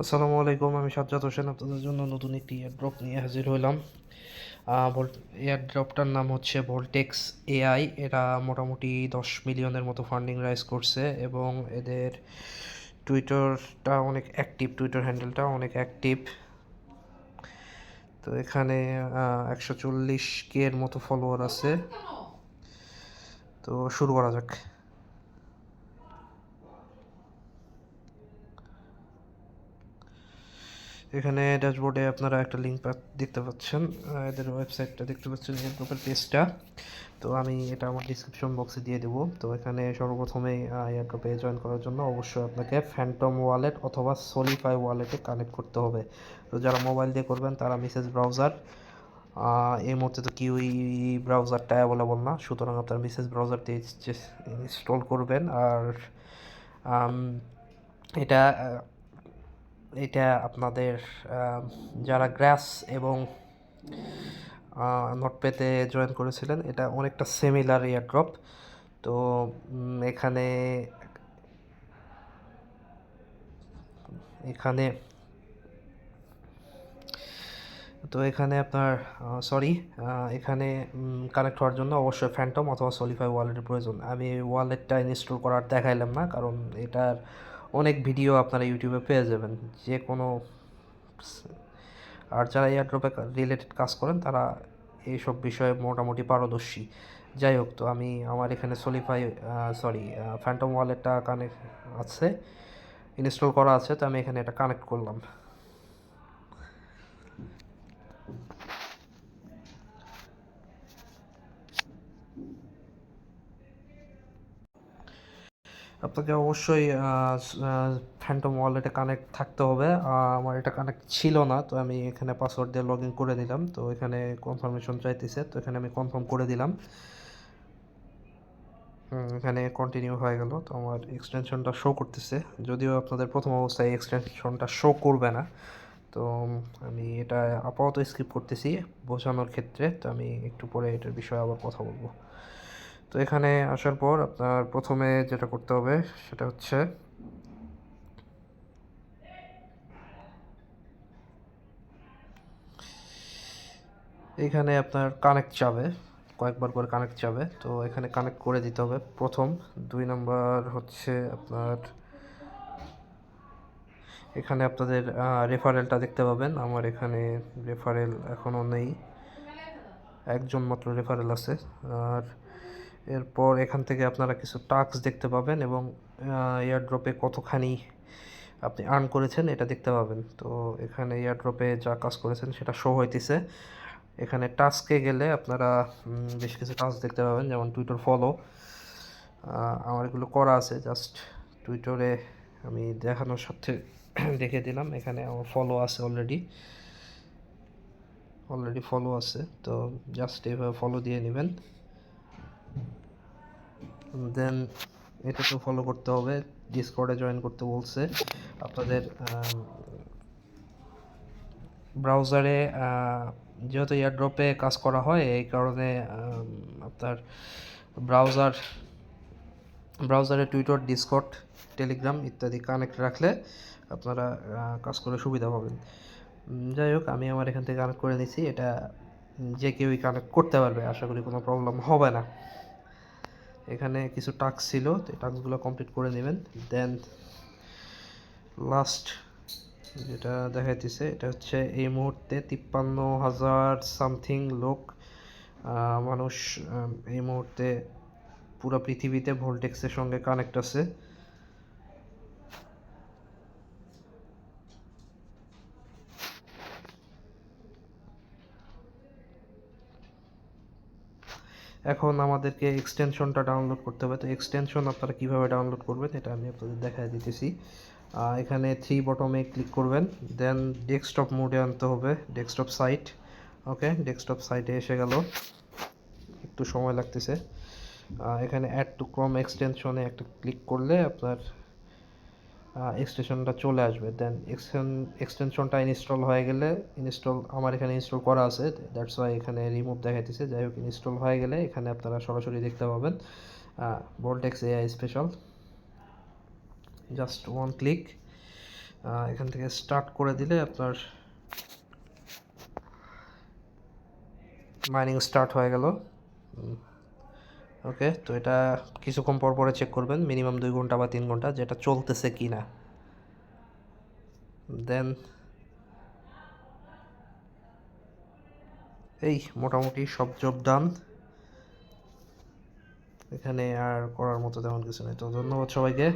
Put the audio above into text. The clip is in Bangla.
আসসালামু আলাইকুম, আমি সাজ্জাদ হোসেন আপনাদের জন্য নতুন একটি এয়ারড্রপ নিয়ে হাজির হইলাম। এয়ারড্রপটার নাম হচ্ছে ভোল্টেক্স এআই। এরা মোটামুটি 10 মিলিয়নের মতো ফান্ডিং রাইজ করছে এবং এদের টুইটারটা অনেক অ্যাক্টিভ, টুইটার হ্যান্ডেলটা অনেক অ্যাক্টিভ। তো এখানে 140K এর মতো ফলোয়ার আছে। তো শুরু করা যাক। এখানে ড্যাশবোর্ডে আপনারা একটা লিঙ্ক দেখতে পাচ্ছেন, এদের ওয়েবসাইটটা দেখতে পাচ্ছেন, এয়ারড্রপের পেজটা। তো আমি এটা আমার ডিসক্রিপশন বক্সে দিয়ে দেবো। তো এখানে সর্বপ্রথমেই এয়ারড্রপে জয়েন করার জন্য অবশ্যই আপনাকে ফ্যান্টম ওয়ালেট অথবা সলিফাই ওয়ালেটে কানেক্ট করতে হবে। তো যারা মোবাইল দিয়ে করবেন তারা মিসেস ব্রাউজার, এই মুহূর্তে তো কিউই ব্রাউজারটা অ্যাভেলেবল না, সুতরাং আপনার মিসেস ব্রাউজার দিয়ে ইনস্টল করবেন। আর আম, এটা এটা আপনাদের যারা গ্রাস এবং নোটপ্যাডে জয়েন করেছিলেন, এটা অনেকটা সিমিলার এয়ারড্রপ। তো এখানে এখানে এখানে আপনার সরি এখানে কানেক্ট হওয়ার জন্য অবশ্যই ফ্যান্টম অথবা সলিফাই ওয়ালেটের প্রয়োজন। আমি ওয়ালেটটা ইনস্টল করার দেখাইলাম না, কারণ এটার অনেক ভিডিও আপনারা ইউটিউবে পেয়ে যাবেন যে কোনো। আর যারা এয়ারড্রপে রিলেটেড কাজ করেন তারা এইসব বিষয়ে মোটামুটি পারদর্শী। যাই হোক, তো আমি আমার এখানে ফ্যান্টম ওয়ালেটটা কানেক্ট আছে, ইনস্টল করা আছে। তো আমি এখানে এটা কানেক্ট করলাম। আপনাকে অবশ্যই ফ্যান্টম ওয়ালেটে কানেক্ট থাকতে হবে। আমার এটা কানেক্ট ছিল না, তো আমি এখানে পাসওয়ার্ড দিয়ে লগ ইন করে নিলাম। তো এখানে কনফার্মেশন চাইতেছে, তো এখানে আমি কনফার্ম করে দিলাম। এখানে কন্টিনিউ হয়ে গেল। তো আমার এক্সটেনশনটা শো করতেছে, যদিও আপনাদের প্রথম অবস্থায় এক্সটেনশনটা শো করবে না। তো আমি এটা আপাতত স্কিপ করতেছি বোঝানোর ক্ষেত্রে। তো আমি একটু পরে এটার বিষয়ে আবার কথা বলবো। তো এখানে আসার পর আপনার প্রথমে যেটা করতে হবে সেটা হচ্ছে এখানে আপনার কানেক্ট যাবে, কয়েকবার করে কানেক্ট যাবে। তো এখানে কানেক্ট করে দিতে হবে প্রথম। 2 নম্বর হচ্ছে আপনার এখানে আপনাদের রেফারেলটা দেখতে পাবেন। আমার এখানে রেফারেল এখনও নেই, একজন মাত্র রেফারেল আছে। আর এরপর এখান থেকে আপনারা কিছু টাস্ক দেখতে পাবেন এবং এয়ারড্রপে কতখানি আপনি আর্ন করেছেন এটা দেখতে পাবেন। তো এখানে এয়ারড্রপে যা কাজ করেছেন সেটা শো হইতেছে। এখানে টাস্কে গেলে আপনারা বেশ কিছু টাস্ক দেখতে পাবেন, যেমন টুইটার ফলো। আমার এগুলো করা আছে, জাস্ট টুইটারে আমি দেখানোর সাথে দেখে দিলাম। এখানে আমার ফলো আছে, অলরেডি ফলো আছে। তো জাস্ট এভাবে ফলো দিয়ে নেবেন। দেন এটা তো ফলো করতে হবে। ডিসকর্ডে জয়েন করতে বলছে আপনাদের ব্রাউজারে। যেহেতু এয়ারড্রপে কাজ করা হয়, এই কারণে আপনার ব্রাউজার ব্রাউজারে টুইটার, ডিসকর্ড, টেলিগ্রাম ইত্যাদি কানেক্ট রাখলে আপনারা কাজ করে সুবিধা পাবেন। যাই হোক, আমি আমার এখান থেকে কানেক্ট করে নিছি। এটা যে কেউই কানেক্ট করতে পারবে, আশা করি কোনো প্রবলেম হবে না। এখানে কিছু টাস্ক ছিল, তো এই টাস্কগুলো কমপ্লিট করে নেবেন। দেন লাস্ট যেটা দেখাইতেছে এটা হচ্ছে এই মুহূর্তে 53,000 সামথিং লোক, মানুষ এই মুহূর্তে পুরো পৃথিবীতে ভোল্টেক্সের সঙ্গে কানেক্ট আছে। এখন আমাদেরকে এক্সটেনশনটা ডাউনলোড করতে হবে। তো এক্সটেনশন আপনারা কীভাবে ডাউনলোড করবেন এটা আমি আপনাদের দেখাই দিতেছি। এখানে থ্রি বটমে ক্লিক করবেন, দেন ডেস্কটপ মোডে আনতে হবে, ডেস্কটপ সাইট। ওকে, ডেস্কটপ সাইটে এসে গেল, একটু সময় লাগতেছে। এখানে অ্যাড টু ক্রোম এক্সটেনশনে একটা ক্লিক করলে আপনার এক্সটেনশনটা চলে আসবে। দেন এক্সটেনশনটা ইনস্টল হয়ে গেলে, আমার এখানে ইনস্টল করা আছে, দ্যাটস ওয়াই এখানে রিমুভ দেখাইতেছে। যাই হোক, ইনস্টল হয়ে গেলে এখানে আপনারা সরাসরি দেখতে পাবেন Voltex AI special. Just one click. এখান থেকে স্টার্ট করে দিলে আপনার মাইনিং স্টার্ট হয়ে গেল। ওকে, তো এটা কিছুক্ষণ পর পরে চেক করবেন, মিনিমাম 2 ঘন্টা বা 3 ঘন্টা, যেটা চলতেছে কি না। দেন এই মোটামুটি সব জব ডান, এখানে আর করার মতো তেমন কিছু নেই। তো ধন্যবাদ সবাইকে।